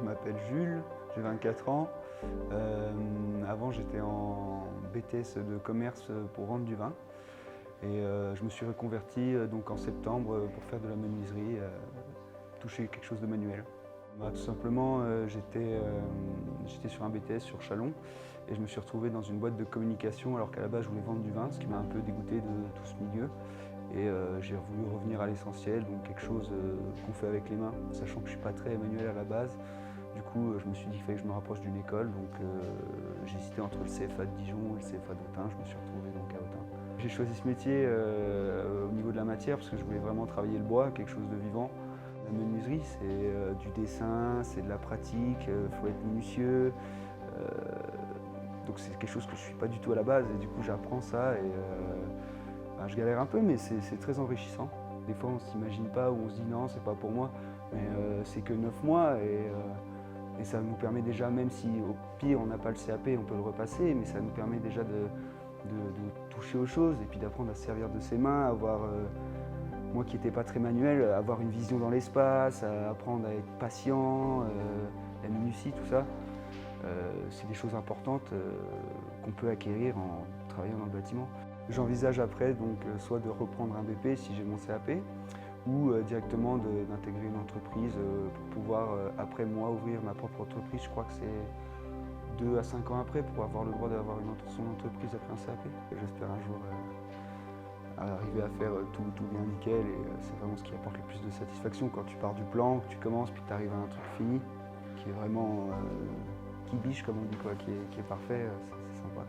m'appelle Jules, j'ai 24 ans. Avant, j'étais en BTS de commerce pour vendre du vin. Et je me suis reconverti donc en septembre pour faire de la menuiserie, toucher quelque chose de manuel. Tout simplement, j'étais sur un BTS sur Châlons et je me suis retrouvé dans une boîte de communication alors qu'à la base je voulais vendre du vin, ce qui m'a un peu dégoûté de tout ce milieu. Et j'ai voulu revenir à l'essentiel, donc quelque chose qu'on fait avec les mains, sachant que je ne suis pas très manuel à la base. Du coup, je me suis dit qu'il fallait que je me rapproche d'une école, donc j'hésitais entre le CFA de Dijon et le CFA d'Autun. Je me suis retrouvé donc à Autun. J'ai choisi ce métier au niveau de la matière parce que je voulais vraiment travailler le bois, quelque chose de vivant. La menuiserie, c'est du dessin, c'est de la pratique, il faut être minutieux. Donc c'est quelque chose que je ne suis pas du tout à la base et du coup j'apprends ça et je galère un peu, mais c'est très enrichissant. Des fois, on ne s'imagine pas ou on se dit non, c'est pas pour moi, mais c'est que 9 mois et ça nous permet déjà, même si au pire on n'a pas le CAP, on peut le repasser, mais ça nous permet déjà de toucher aux choses et puis d'apprendre à se servir de ses mains, avoir, moi qui n'étais pas très manuel, avoir une vision dans l'espace, apprendre à être patient, la minutie, tout ça. C'est des choses importantes qu'on peut acquérir en travaillant dans le bâtiment. J'envisage après donc soit de reprendre un BP si j'ai mon CAP ou directement d'intégrer une entreprise pour pouvoir après moi ouvrir ma propre entreprise. Je crois que c'est 2 à 5 ans après pour avoir le droit d'avoir son entreprise après un CAP. J'espère un jour arriver à faire tout bien nickel et c'est vraiment ce qui apporte le plus de satisfaction quand tu pars du plan, que tu commences puis que tu arrives à un truc fini qui est vraiment qui biche comme on dit quoi, qui est parfait, c'est sympa.